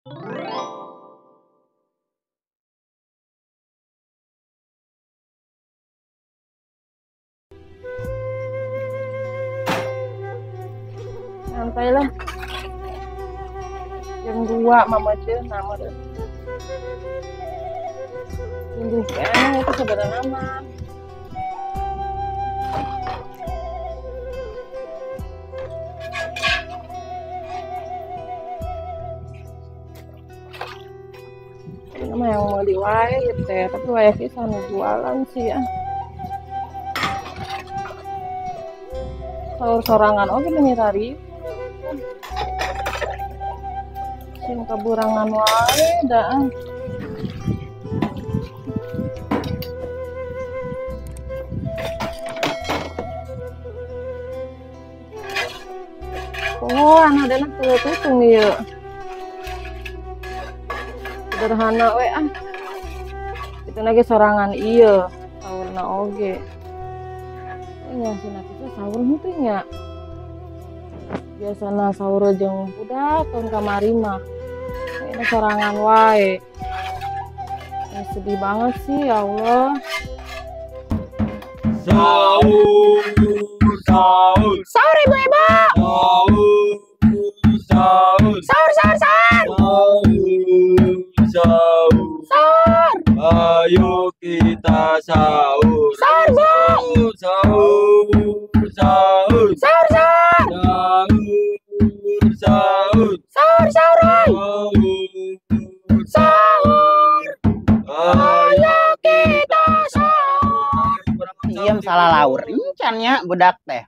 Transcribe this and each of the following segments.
Santai lah. Jam 2 mama deh nama deh. Minggu kayaknya itu saudara nama. Nama yang mau diwae gitu ya, tapi wae pisan jualan sih ya. Sahur sorangan oke menyerari. Sing kaburangan wae dah. Oh, anak dana tutung ieu. Sederhana we ah. Itu lagi sorangan iya sahurna oge. Nya cenah kita sahur henteu nya. Biasana sahur jeung budak tahun kamari mah. Ini sorangan wae. Ini sedih banget sih ya Allah. Sahur, sahur, Sahur ibu-ibu. sahur, sahur, Sahur sahur sahur. sahur, sahur. Sahur. Ayo kita sahur. Sahur, Bu. Sahur, sahur, Sahur sahur. sahur, sahur, Sahur sahur. sahur, Sahur. ayo Kita sahur. Iem salah laur encannya budak teh.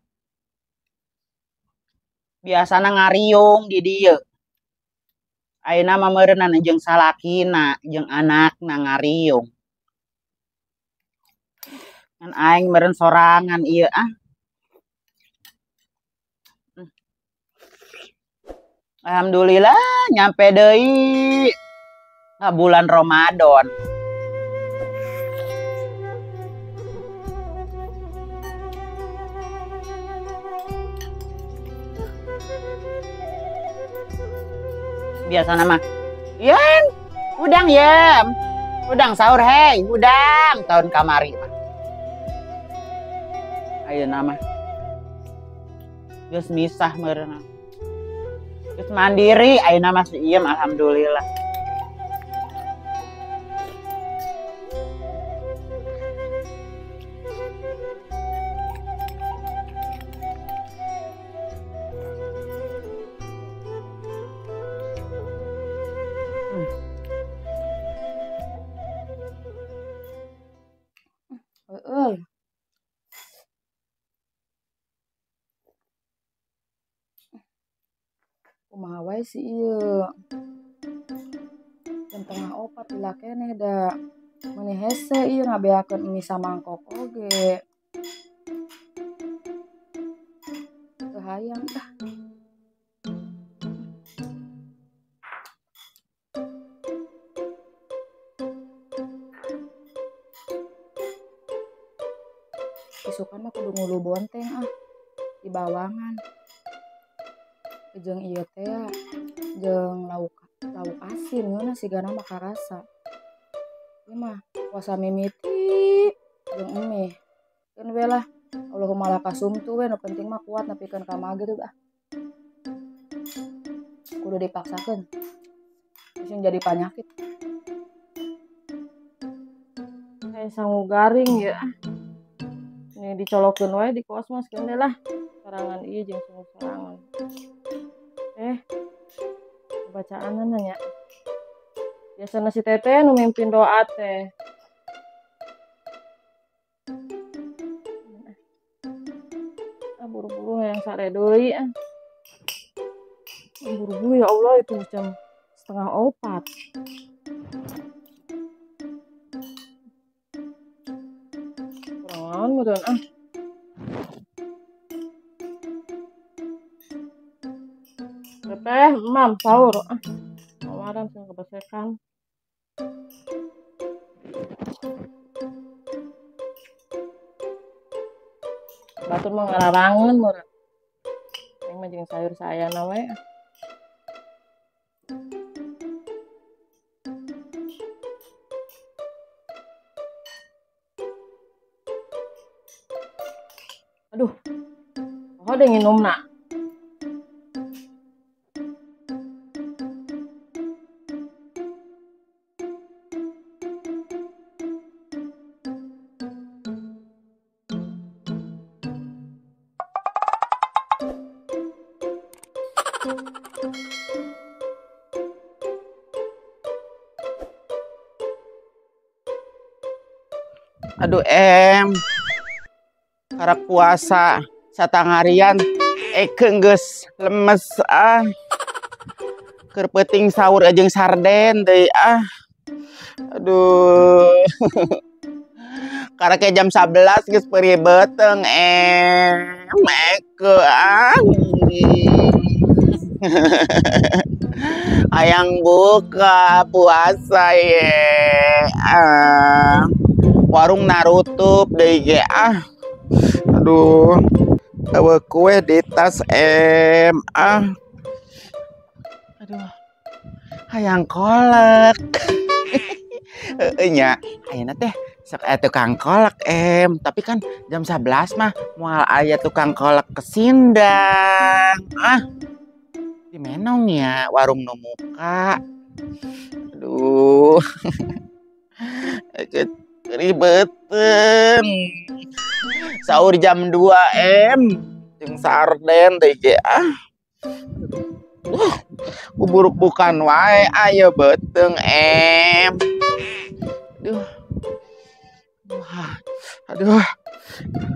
Biasana ngariung di dieu. Ayeuna mah meureunna jeung salakina jeung anakna ngariung. Kan aing meureun sorangan ieu ah. Alhamdulillah nyampe deui ka bulan Ramadan. Biasa nama yen udang yem udang sahur hei udang tahun kamari mah ayo nama geus misah meureun geus mandiri ayo nama si iem alhamdulillah. Heeh. Kumaha wae sih ieu. Jam 3:04 lila keneh da. Maneh hese ieu ngabeakeun mie samangkok oge. Teu hayang dah. Isukan mah kudu ngulu bonteng ah di bawangan. Jeung ieu teh ya, jeung lauk asin ngeuna sigana mah karasa. Ieu mah puasa mimiti jeung emeh. Keun we lah. Allahumma lakasumtu we nu penting mah kuat nepikeun ka magrib ah. Kudu dipaksakeun. Sing jadi panyakit. Kayak sangu garing ya. Ini dicolokeun wae di kosmos kene lah. Sorangan ieu jeung sungguh sorangan. Bacaanna nya. Biasana si Teteh nu mimpin doa teh. Buru-buru yang sare deui ah. Buru-buru ya Allah itu jam 3:30. Kurang meureun ah. Teteh, Mam, sahur ah. Kawaran sing kebesekan. Batur mah ngararangeun meureun. Aing mah jeung sayur sayana we. Aduh, oh udah nginum nak. Aduh karena puasa satangarian geus lemes keur peuting sahur jeung sarden deui aduh karena kayak jam 11 geus peuri beuteng Eke hayang buka puasa ye warung narutup deui ge aduh eueuh kue di tas aduh hayang kolak nya ayeuna teh sok aya tukang kolak tapi kan jam 11 mah moal aya tukang kolak kesindang di menong ya warung nu muka aduh ribeteun sahur jam 2 jeung sarden teh ge buruk bukan wae ayo beuteng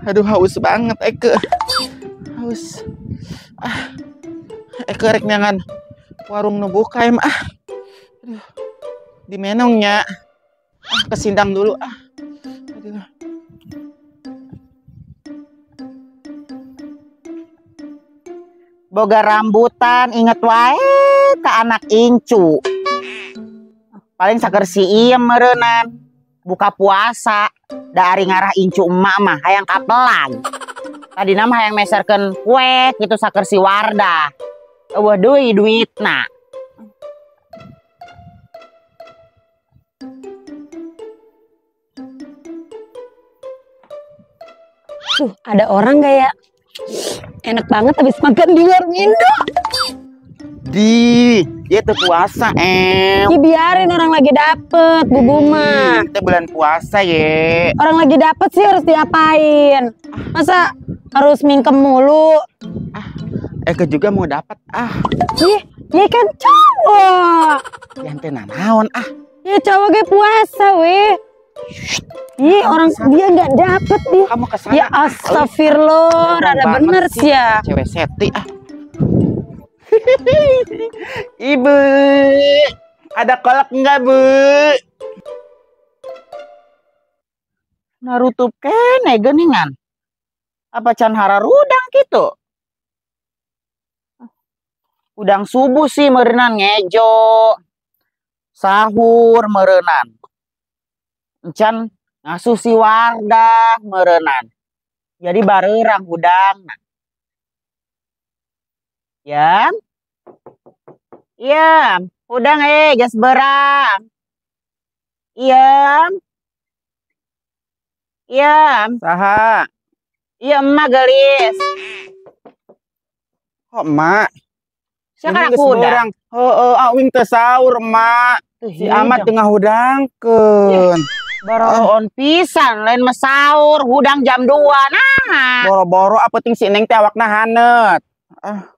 aduh haus banget Eke haus Eke rek nyangan warung nu buka aduh di menongnya kesindang dulu aduh. Boga rambutan inget wae ka anak incu paling saker si iem meureunnan buka puasa dari ngarah incu emak mah hayang kapelan tadina mah hayang meserkeun kue kitu saker si Wardah eueuh deui duitna. Tuh, ada orang gak ya? Enak banget habis makan di warung Indo. Dia tuh puasa, Biarin orang lagi dapet, Bu Buma. Kita bulan puasa ye. Orang lagi dapet sih harus diapain? Masa harus mingkem mulu? Eke juga mau dapat Iya kan cowok. Yang tenan naon Ya cowok kayak puasa weh. Orang dia nggak dapet dia. Kamu kesana. Ya astagfirullah, rada bener sih ya. Cewek seti Ibu, ada kolak enggak Bu? Narutup kene geningan. Apa can hararudang gitu? Udang subuh sih meureunan ngejo. Sahur meureunan. Encan ngasuh si Wardah meureunan. Jadi bareurang hudangna. Ya. Iya, udang geus beurang. Iya. Iya. Saha? Iya, emak gelis. Kok emak? Siapa udang? Heeh, awing teu saur emak. Si Amat tengah hudangkeun. Boroon pisan lain mesaur hudang jam 2 nah. Boro-boro apa ting si Neng teh awakna hanet.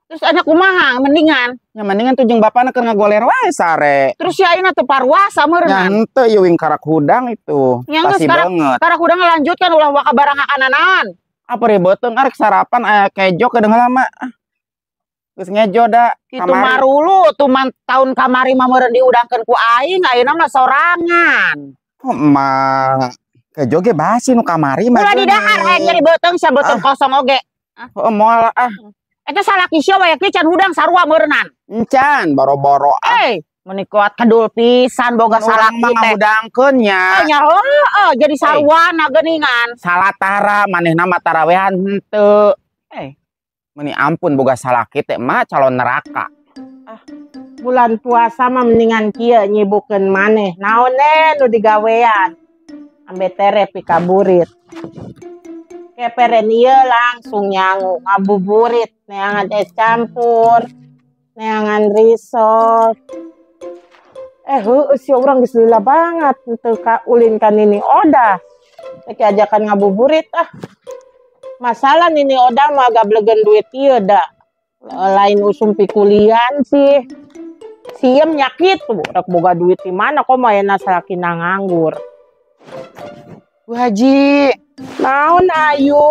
Terus anak kumaha mendingan? Ya mendingan tuh jeung bapana keur ngagoler wae sare. Terus si ayeuna teu parwasa meureunnan. Ya henteu ieu wing karak hudang itu. Pasti banget. Karak hudang lanjutkan ulah waka barang akananan. Apa ribeuteung arek sarapan aya kejo kedeung lama. Geus ngejo da. Kitu marulu tuman tahun kamari mah meureun diudangkeun ku aing ayeuna mah sorangan. Emak kejo ge basi nu kamari mah. Ulah di dahar hayang nyeri beuteung sia beuteung kosong oge. Moal eta salaki sia we can hudang sarua meureunan. Encan boro-boro meuni kuat kedul pisan boga salaki teh ngahudangkeun nya. Nya jadi sarwana geuningan. Salatara manehna mah tarawehan henteu. Meuni ampun boga salaki teh mah calon neraka. Bulan puasa mah mendingan kieu nyibukeun maneh. Naon nu digawean? Ambe tere pikaburit. keperen ieu langsung nyangu ngabuburit neangan es campur, neangan risol. Si orang geus lila banget teu ulin ka Nini Oda. Teu ajakan ngabuburit ah. Masalah Nini Oda mah gablegen duit ieu da. Lain usum pikulian sih. Siem nyakit tuh, rek boga duit di mana kok maena salakina nganggur. Bu Haji, Naon ayu?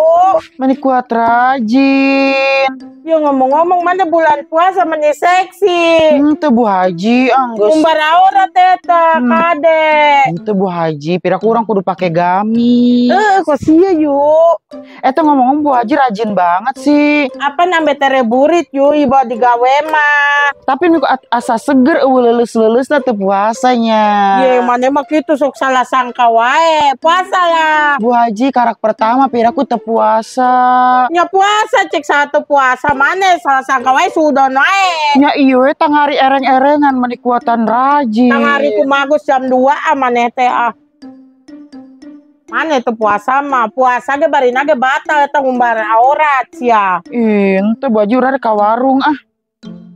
mani kuat rajin. Yo ngomong-ngomong mana bulan puasa meni seksi. Teu Bu Haji, anggeus. Umbar aura teta kade. Teu Bu Haji, pira kurang kudu pake gamis. Kok sia yuk. Teh ngomong-ngomong Bu Haji rajin banget sih. Apa nambe tere burit yuk iba digawe mah. Tapi nu asa seger lelus-lelus teh puasanya. Ye mana mah kitu sok salah sangka wae. Puasa lah. Bu Haji karak pertama piraku teu puasa. Nya puasa cek satu puasa mana salah sangka wae sudah naik. Nya iyo tangari ereng-erengan mani kuatan rajin. Tangari kumagus jam 2 maneh teh ah. Mana itu puasa mah? Puasa ge barina ge batal eta ngumbar aurat sia. Teu baju rada ka warung ah.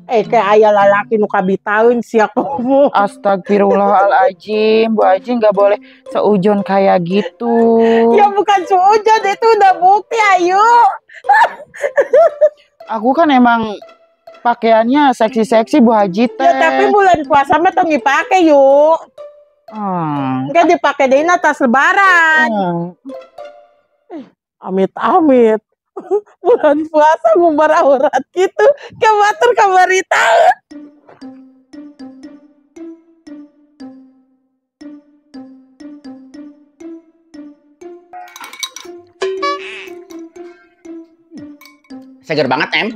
Kayak aya lalaki nu kabitaeun sia komo. Astagfirullahaladzim, Bu Haji nggak boleh seujon kayak gitu. Ya bukan seujon, itu udah bukti ayo. Aku kan emang pakaiannya seksi-seksi Bu Haji teh. Ya tapi bulan puasa mah tong dipake yuk. Enggak dipake deui tas lebaran. Amit-amit. Bulan puasa ngumbar aurat gitu. Kabatur kabarita. Seger banget, Em.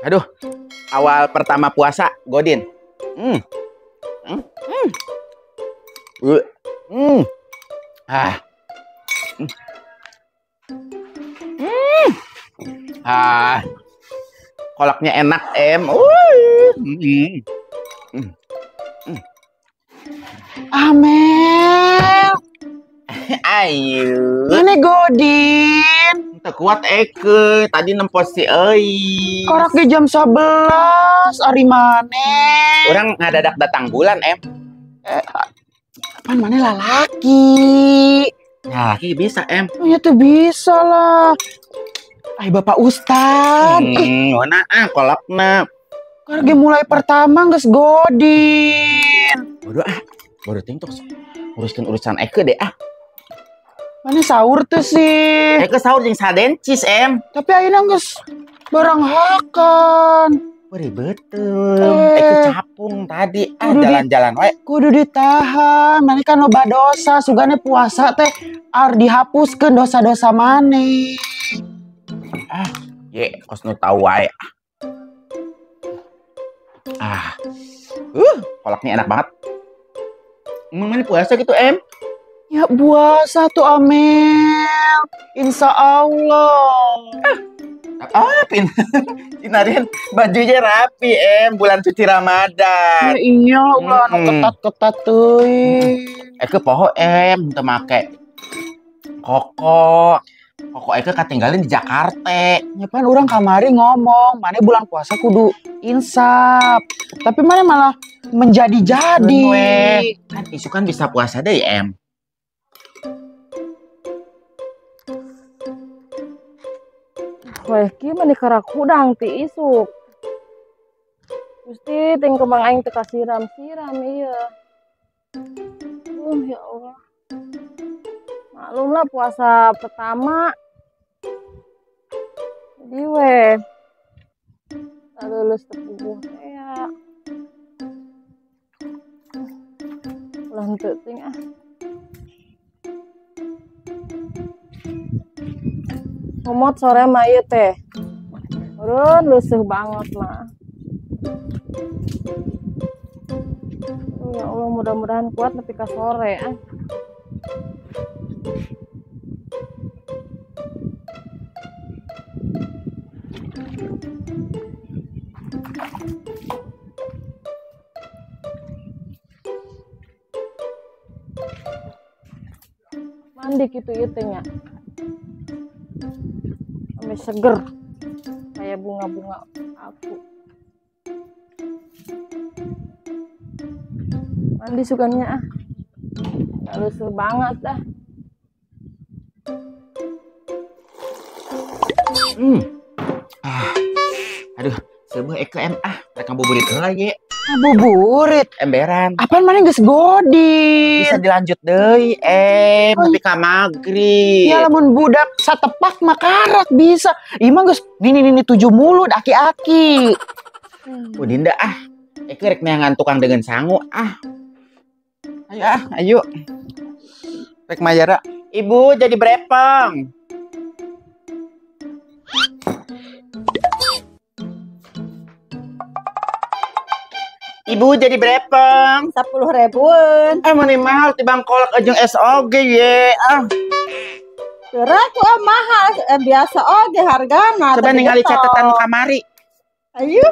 Aduh, awal pertama puasa, Godin. Kolaknya enak, Em. Amel. Ayo. Ini Godin. Teu kuat Eke, tadi nempos si euy. Korak di jam 11, ari maneh. Urang ngadadak datang bulan, Em. Apaan maneh lalaki? Lalaki bisa, Em. Oh ya tuh bisa lah. Ay Bapak Ustad. Mana kolakna. Karena mulai pertama geus Godin. Bodoh ting tos. Uruskan urusan Eke deh ah. Mana sahur tuh sih? Eke sahur jeung sadencis, Em. Tapi ayeuna geus barang hakan. Beri betul. Eke capung tadi. Jalan-jalan wae. Kudu ditahan. Maneh kan loba dosa, sugane puasa teh ar dihapuskeun dosa-dosa maneh. Kos nu tau wae. Kolaknya enak banget. Mana puasa gitu, Em? Ya puasa tuh, Amel. Insya Allah. Pinarian bajunya rapi, Em. Bulan suci Ramadan. Ya iya, ulah ketat-ketat tuh. Eke poho, Em. Teu make koko Eke katinggalin di Jakarta. Ya pan orang kamari ngomong, mana bulan puasa kudu insaf. Tapi mana malah menjadi-jadi. Kan isu kan bisa puasa deh, Em. Weh, kieu mah dikarak hudang ti isuk. Gusti ting kemang aing teu kasiram-siram ieu. Ya Allah. Maklum lah puasa pertama. Jadi weh. Lulus tepuguh teh ya. Ulah henteu ting ah. Komot sore mah ieu teh. Urun lusuh banget mah. Ya Allah mudah-mudahan kuat nepi ka sore ah. mandi gitu ieu teh nya. Sampai seger. Kayak bunga-bunga aku. Mandi sukanya ah. Gak lusuh banget ah. Aduh, sebuah EKM mereka buburit lagi. Buburit emberan. Apaan mana geus godi? Bisa dilanjut deui tapi ka maghrib. Ya lamun budak satepak makarak bisa. Imah geus nini 7 mulut aki-aki. Dinda rek neangan tukang dengan sangu Ayo ayo. Rek Mayara, Ibu jadi brepeng. Ibu jadi brepeng 10.000-an. Meni mahal tibang kolak ajeng SOG ye Gerak tuh mahal, biasa oge hargana. Coba ningali catatan kamari. Ayo.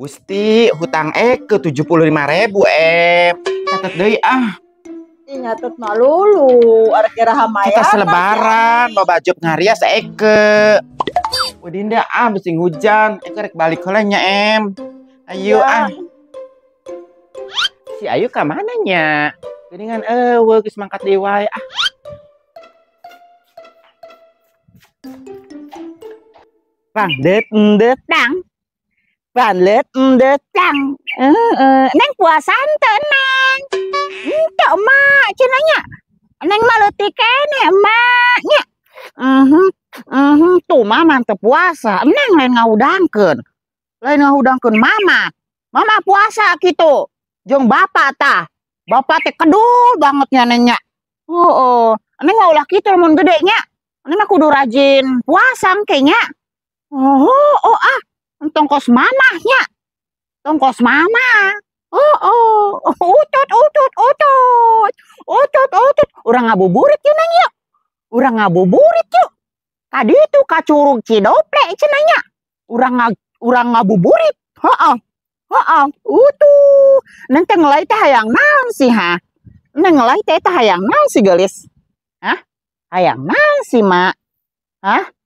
Gusti, hutang ke 75.000 catat deui Nyatet malulu, arek kira hamaya. Kita selebaran, lo baju ngarias eke. Dinda besing hujan, rek balik heula nya Ayo Ya. Si Ayu ka mana nya? Geuningan geus mangkat deui wae Pandet detang. Pandet detang. Neng puasan teu neng. Teu mak cenanya. Neng maluti kene emaknya. Tuh mama teu puasa. Neng lain ngaudangkeun. Lain ngaudangkeun mama. Mama puasa gitu. Jeung bapak tah. Bapak teh kedul banget nya nengnya. Neng ngaulah kitu mun gede nya. Neng mah kudu rajin puasa kayaknya. Tongkos mamahnya. Tongkos mama. Utut. Urang ngabuburit yuk neng yuk. Urang ngabuburit yuk. Tadi itu kacurug cidople cenanya. Urang ngabuburit. Neng teh ngelai teh hayang naon sih Neng ngelai teh hayang naon sih gelis. Hayang naon sih mak.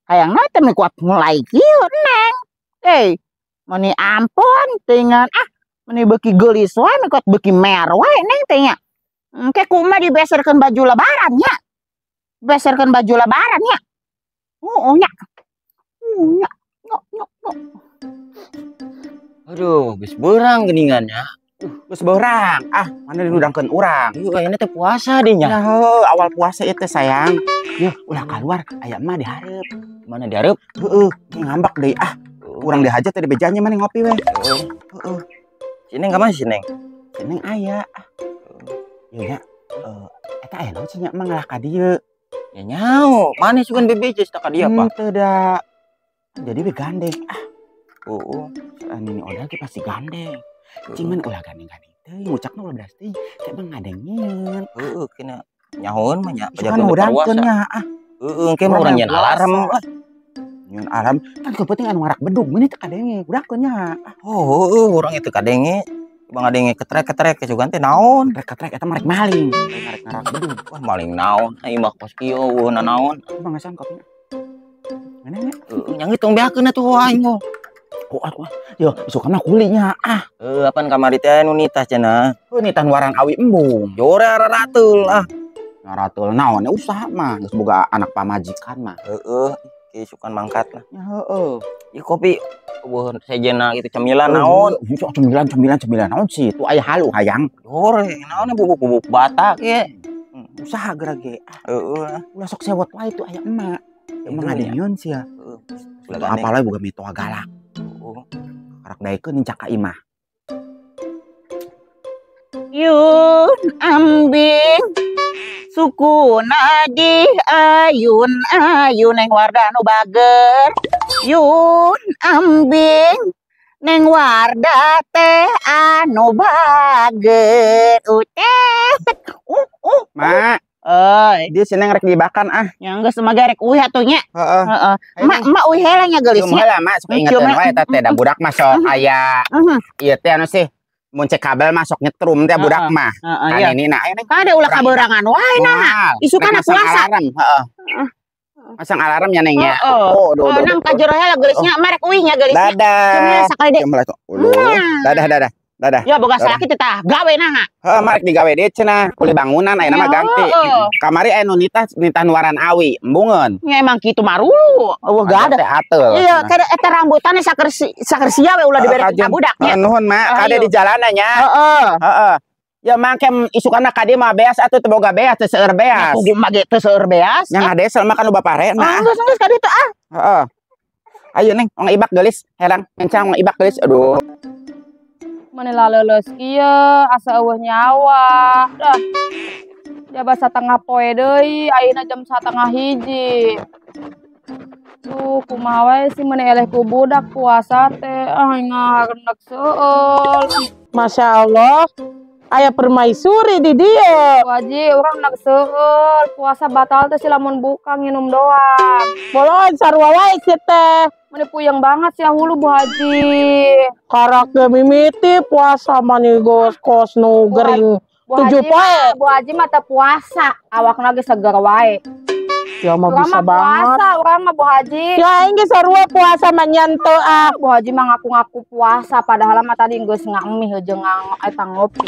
Hayang naon teh kuat mulai kieu neng. Meni ampun tingan meni beuki geulis wae mekot beuki mer wae neng teh nya. Engke kumaha dibeserkeun baju lebaran nya. Beserkeun baju lebaran nya. Nya. Aduh, geus beurang geuningannya. Geus beurang. Mana didudangkeun urang. Ieu ayeuna teh puasa dinya. Ya awal puasa itu sayang. Yuk ulah keluar aya mah dihareup. Mana dihareup? Ngambak deui urang dihajat teh di bejanya mana ngopi we. Si Neng ka mana si Neng? Si Neng aya. Ieu nya eta aya naon sih nya mah ngalah ka dieu. Ya nyao, mana sugan BBJ ka dia apa? Teu da. Jadi we gandeng. Ini odah ki pasti gandeng. Cing ulah gandeng-gandeng teh ngucakna ulah beras teh teh mah ngadengin. Kena nyahoon mah nya pajakeun urangkeun nya engke mah urang nyeun alarm. Nyeun alarm kan kepenting anu ngarak bedug meuni teh kadenge urangkeun nya. Urang itu kadenge bang ngadenge ketrek-ketrek kesugan teh naon? Ketrek eta mah rek maling. Rek ngarak bedug. Wah maling naon? Ai mah kos kieu weuhna naon? Bang ngasan kopinya. Mana nya? Yang hitung beakeun atuh aing mah. Yo, suka mah kulinya Apaan kamari teh nu nitah cenah? Nitan warang awi embung. Jore raratul Ngaratul naon usaha mah geus boga anak pamajikan mah. Ki sukan mangkat lah. Ya Ieu kopi eueuh sejena gitu cemilan naon? Cemilan naon sih? Tu aya halu hayang. Jore naon bubuk-bubuk batak ye. Usaha geura ge. Ulah sok sewot wae tu aya emak. Emang ngadengieun sih ya. Apalagi boga mitoa galak. Karak daekeun nicak ka imah. Yun ambing suku nadi ayun neng warda nu bager. Yun ambing neng warda teh anu bager. Mak, Dia seneng rek dibakan ah. yang geus mah rek uih atunya. Heeh. Heeh. Mak uih heula nya geulis Cuma nya. lah mak suka ingetin wae teh da budak mah sok aya ieu teh anu sih mun cek kabel masuk nyetrum teh budak mah. Iya. Ini nah Kan ada ulah kaberangan wae nah. Isukana puasa. Heeh. Masang alarm ya neng ya. Oh, nang ka jero heula geulisnya marek uih nya geulis nya. Dadah. Sakali deui. Dadah. Ya boga salaki teh tah gawe nah. Heeh, marek digawe deui cenah. Kuli bangunan ayeuna mah ganti. Kamari aya nu nitah nuaran awi, embungeun. Ya emang kitu marulu. Eueuh gak ada. Ateul. Iya, kada eta rambutan sakersia we ulah dibere ka budaknya. Nuhun mak, kade di jalanan nya. Heeh. Ya mangke isukana kade mah beas atuh teu boga beas teu seueur beas. Kudu mage teu seueur beas. Nya ngadesel mah kan loba pare nah. Geus ka ditu ah. Heeh. Ayo neng, ong ibak geulis, herang, mencang ong ibak geulis. Aduh. Manila leuleus kieu asa eueuh nyawa. Dah. Jaba satengah poe deui, ayeuna jam 12:30. Duh, kumaha wae sih meni eleh ku budak puasa teh. Ah ngareneg seueul. Masya Allah, aya permaisuri di dia. Waji urang nak seueul, puasa batal teh si lamun buka nginum doang. Bolon sarua wae kieu teh. Meni puyeng banget sih hulu Bu Haji. Karak ge mimiti puasa mani kos nu gering. Bu 7 poe. Bu Haji mah teu puasa, awakna ge seger wae. Ya mah Urang bisa mah banget. puasa, urang mah Bu Haji. Ya aing ge sarua puasa mah nyanto ah. Bu Haji mah ngaku-ngaku puasa padahal mah tadi geus ngamih jeung eta ngopi.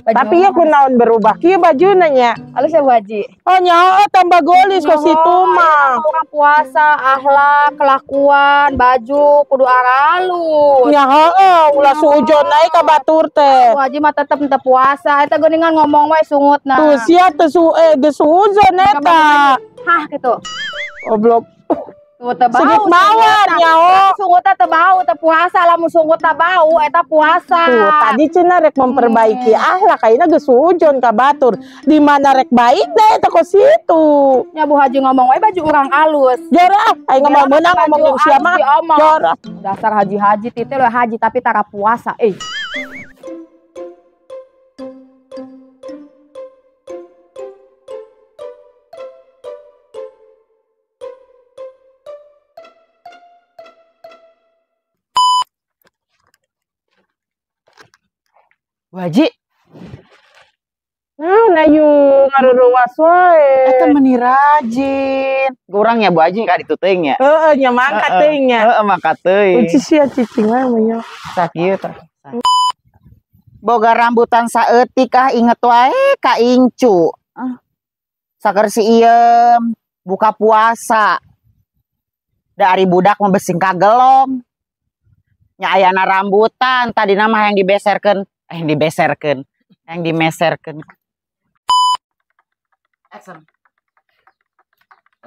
Tapi ya kunaon berubah kieu bajuna nya. Halus ya Bu Haji. Oh nyaho tambah golis ke situ mah. Urang puasa, akhlak, kelakuan, baju kudu aralus. Nya heueuh ulah suujon naik ka batur teh. Bu Haji mah tetep teu puasa, eta geuningan ngomong we sungutna. Tuh sia teu geus suujon eta. Hah gitu. Goblok. Tuh teu bau. Segit mawar nyaho. Sungutna teu bau, teu puasa lamun sungutna bau eta puasa. Tuh tadi cenah rek memperbaiki akhlak ayeuna geus suujon ka batur. Di mana rek baik deh eta ka situ. Ya Bu Haji ngomong we baju urang alus. Jorah aing mah meunang ngomong jeung sia mah. Jorah. Dasar haji-haji tite lo haji tapi tara puasa. Bu Haji, Nah, nayu ngaruruwas wae. eta meni rajin. Urang nya Bu Haji ka ditu teuing nya. Heeh, nya mangkat teuing nya. Heeh, mangkat teuing. Uci sia cicing wae mah. Sakieu tah. Boga rambutan saeutik ah inget wae ka incu. Saker si iem buka puasa. Dari budak mah besing kagelong. Nya ayana rambutan tadina mah yang dimeserkeun.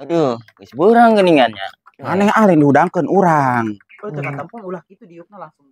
Aduh, geus beurang geuningannya. Aneh alin diudangkeun urang. Oh, teu katempo ulah kitu diukna langsung